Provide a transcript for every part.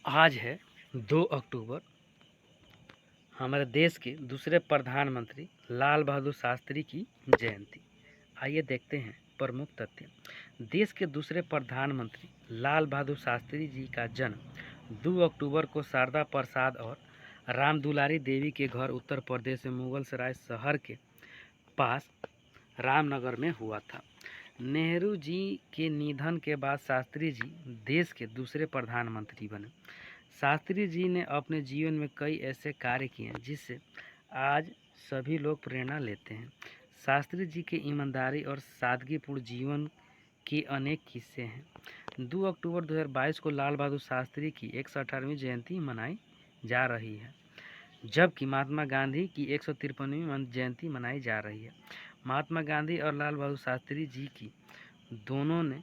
आज है 2 अक्टूबर। हमारे देश के दूसरे प्रधानमंत्री लाल बहादुर शास्त्री की जयंती। आइए देखते हैं प्रमुख तथ्य। देश के दूसरे प्रधानमंत्री लाल बहादुर शास्त्री जी का जन्म 2 अक्टूबर को शारदा प्रसाद और राम दुलारी देवी के घर उत्तर प्रदेश में मुगलसराय शहर के पास रामनगर में हुआ था। नेहरू जी के निधन के बाद शास्त्री जी देश के दूसरे प्रधानमंत्री बने। शास्त्री जी ने अपने जीवन में कई ऐसे कार्य किए हैं जिससे आज सभी लोग प्रेरणा लेते हैं। शास्त्री जी के ईमानदारी और सादगीपूर्ण जीवन के अनेक किस्से हैं। 2 अक्टूबर 2022 को लाल बहादुर शास्त्री की 118वीं जयंती मनाई जा रही है, जबकि महात्मा गांधी की 153वीं जयंती मनाई जा रही है। महात्मा गांधी और लाल बहादुर शास्त्री जी की दोनों ने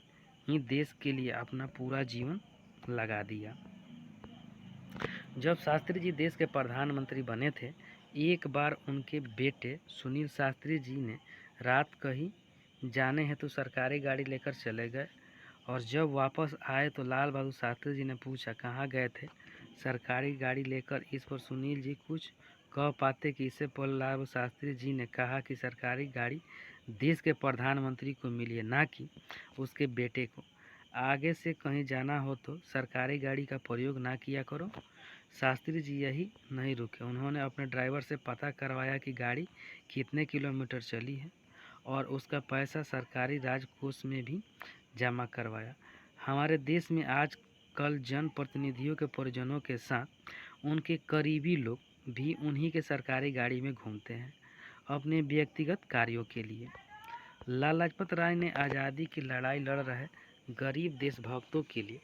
ही देश के लिए अपना पूरा जीवन लगा दिया। जब शास्त्री जी देश के प्रधानमंत्री बने थे, एक बार उनके बेटे सुनील शास्त्री जी ने रात कहीं जाने हेतु सरकारी गाड़ी लेकर चले गए और जब वापस आए तो लाल बहादुर शास्त्री जी ने पूछा, कहाँ गए थे सरकारी गाड़ी लेकर। इस पर सुनील जी कुछ कह पाते कि इससे पहले लाल बहादुर शास्त्री जी ने कहा कि सरकारी गाड़ी देश के प्रधानमंत्री को मिली है, ना कि उसके बेटे को। आगे से कहीं जाना हो तो सरकारी गाड़ी का प्रयोग ना किया करो। शास्त्री जी यही नहीं रुके, उन्होंने अपने ड्राइवर से पता करवाया कि गाड़ी कितने किलोमीटर चली है और उसका पैसा सरकारी राजकोष में भी जमा करवाया। हमारे देश में आज कल जनप्रतिनिधियों के परिजनों के साथ उनके करीबी लोग भी उन्हीं के सरकारी गाड़ी में घूमते हैं अपने व्यक्तिगत कार्यों के लिए। लाला लाजपत राय ने आज़ादी की लड़ाई लड़ रहे गरीब देशभक्तों के लिए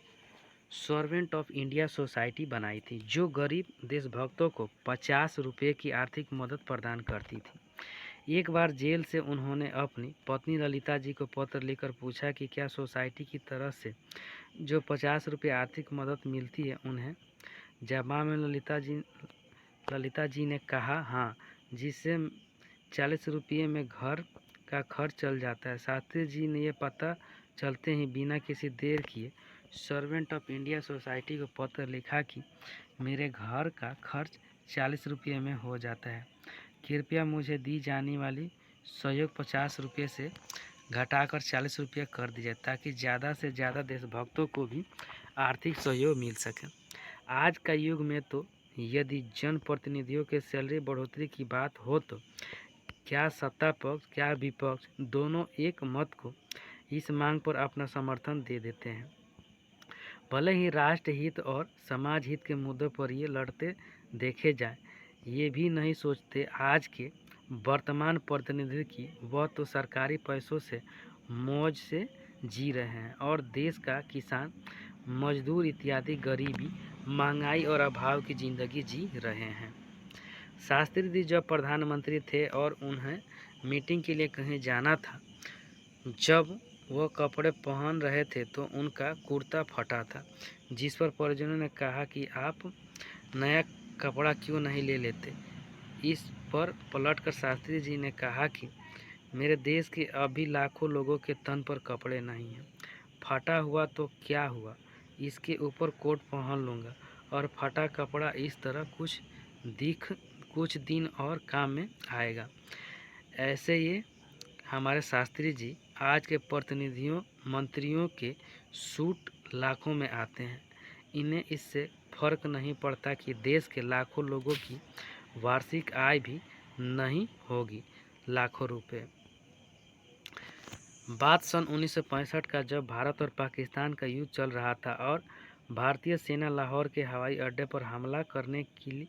सर्वेंट ऑफ इंडिया सोसाइटी बनाई थी, जो गरीब देशभक्तों को 50 रुपये की आर्थिक मदद प्रदान करती थी। एक बार जेल से उन्होंने अपनी पत्नी ललिता जी को पत्र लिखकर पूछा कि क्या सोसाइटी की तरफ से जो 50 रुपये आर्थिक मदद मिलती है उन्हें। जवाब में ललिता जी ने कहा, हाँ, जिससे 40 रुपये में घर का खर्च चल जाता है। शास्त्री जी ने यह पता चलते ही बिना किसी देर किए सर्वेंट ऑफ इंडिया सोसाइटी को पत्र लिखा कि मेरे घर का खर्च 40 रुपये में हो जाता है, कृपया मुझे दी जाने वाली सहयोग 50 रुपये से घटाकर 40 रुपये कर दीजिए, ताकि ज़्यादा से ज़्यादा देशभक्तों को भी आर्थिक सहयोग मिल सके। आज का युग में तो यदि जनप्रतिनिधियों के सैलरी बढ़ोतरी की बात हो तो क्या सत्ता पक्ष क्या विपक्ष दोनों एक मत को इस मांग पर अपना समर्थन दे देते हैं। भले ही राष्ट्र हित और समाज हित के मुद्दों पर ये लड़ते देखे जाए, ये भी नहीं सोचते आज के वर्तमान प्रतिनिधि की वह तो सरकारी पैसों से मौज से जी रहे हैं और देश का किसान मजदूर इत्यादि गरीबी महंगाई और अभाव की ज़िंदगी जी रहे हैं। शास्त्री जी जब प्रधानमंत्री थे और उन्हें मीटिंग के लिए कहीं जाना था, जब वह कपड़े पहन रहे थे तो उनका कुर्ता फटा था, जिस पर परिजनों ने कहा कि आप नया कपड़ा क्यों नहीं ले लेते। इस पर पलटकर शास्त्री जी ने कहा कि मेरे देश के अभी लाखों लोगों के तन पर कपड़े नहीं हैं, फटा हुआ तो क्या हुआ, इसके ऊपर कोट पहन लूँगा और फटा कपड़ा इस तरह कुछ दिन और काम में आएगा। ऐसे ये हमारे शास्त्री जी आज के प्रतिनिधियों मंत्रियों के सूट लाखों में आते हैं, इन्हें इससे फर्क नहीं पड़ता कि देश के लाखों लोगों की वार्षिक आय भी नहीं होगी लाखों रुपए। बात सन 1965 का, जब भारत और पाकिस्तान का युद्ध चल रहा था और भारतीय सेना लाहौर के हवाई अड्डे पर हमला करने के लिए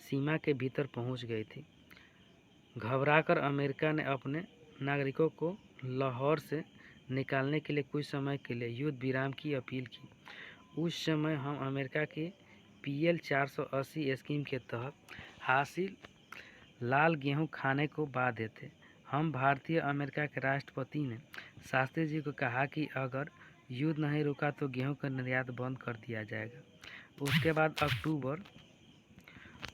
सीमा के भीतर पहुंच गई थी। घबराकर अमेरिका ने अपने नागरिकों को लाहौर से निकालने के लिए कुछ समय के लिए युद्ध विराम की अपील की। उस समय हम अमेरिका के PL 480 स्कीम के तहत हासिल लाल गेहूं खाने को बाध्य थे। हम भारतीय अमेरिका के राष्ट्रपति ने शास्त्री जी को कहा कि अगर युद्ध नहीं रुका तो गेहूं का निर्यात बंद कर दिया जाएगा। उसके बाद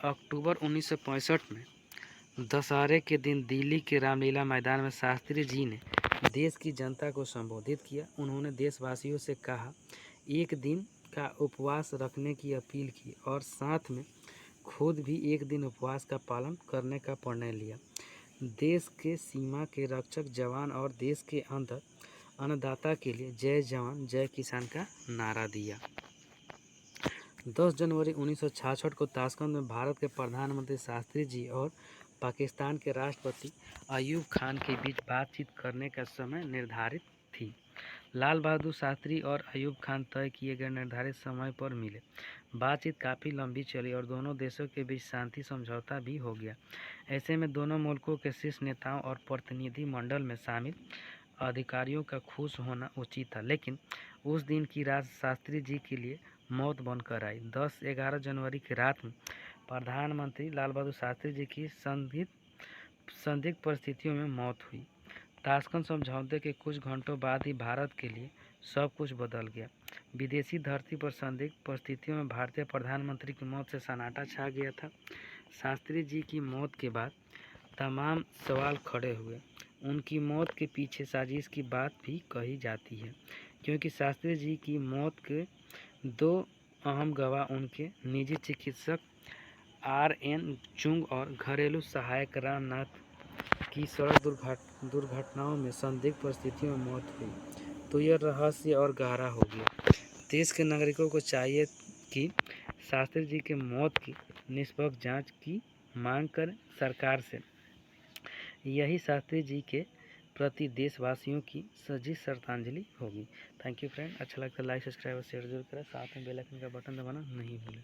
अक्टूबर 1965 में दशहरे के दिन दिल्ली के रामलीला मैदान में शास्त्री जी ने देश की जनता को संबोधित किया। उन्होंने देशवासियों से कहा, एक दिन का उपवास रखने की अपील की और साथ में खुद भी एक दिन उपवास का पालन करने का निर्णय लिया। देश के सीमा के रक्षक जवान और देश के अंदर अन्नदाता के लिए जय जवान जय किसान का नारा दिया। 10 जनवरी 1966 को ताशकंद में भारत के प्रधानमंत्री शास्त्री जी और पाकिस्तान के राष्ट्रपति अयूब खान के बीच बातचीत करने का समय निर्धारित थी। लाल बहादुर शास्त्री और अयूब खान तय किए गए निर्धारित समय पर मिले। बातचीत काफ़ी लंबी चली और दोनों देशों के बीच शांति समझौता भी हो गया। ऐसे में दोनों मुल्कों के शीर्ष नेताओं और प्रतिनिधि मंडल में शामिल अधिकारियों का खुश होना उचित था, लेकिन उस दिन की रात शास्त्री जी के लिए मौत बनकर आई। 10-11 जनवरी की रात में प्रधानमंत्री लाल बहादुर शास्त्री जी की संदिग्ध परिस्थितियों में मौत हुई। ताशकंद समझौते के कुछ घंटों बाद ही भारत के लिए सब कुछ बदल गया। विदेशी धरती पर संदिग्ध परिस्थितियों में भारतीय प्रधानमंत्री की मौत से सन्नाटा छा गया था। शास्त्री जी की मौत के बाद तमाम सवाल खड़े हुए। उनकी मौत के पीछे साजिश की बात भी कही जाती है, क्योंकि शास्त्री जी की मौत के दो अहम गवाह उनके निजी चिकित्सक R.N. चुंग और घरेलू सहायक रामनाथ की सड़क दुर्घटनाओं में संदिग्ध परिस्थितियों में मौत हुई, तो यह रहस्य और गहरा हो गया। देश के नागरिकों को चाहिए कि शास्त्री जी के मौत की निष्पक्ष जांच की मांग करें सरकार से। यही शास्त्री जी के प्रति देशवासियों की सच्ची श्रद्धांजलि होगी। Thank you friend. अच्छा लगता है लाइक सब्सक्राइब और शेयर जरूर करें। साथ में बेल आइकन का बटन दबाना नहीं भूलें।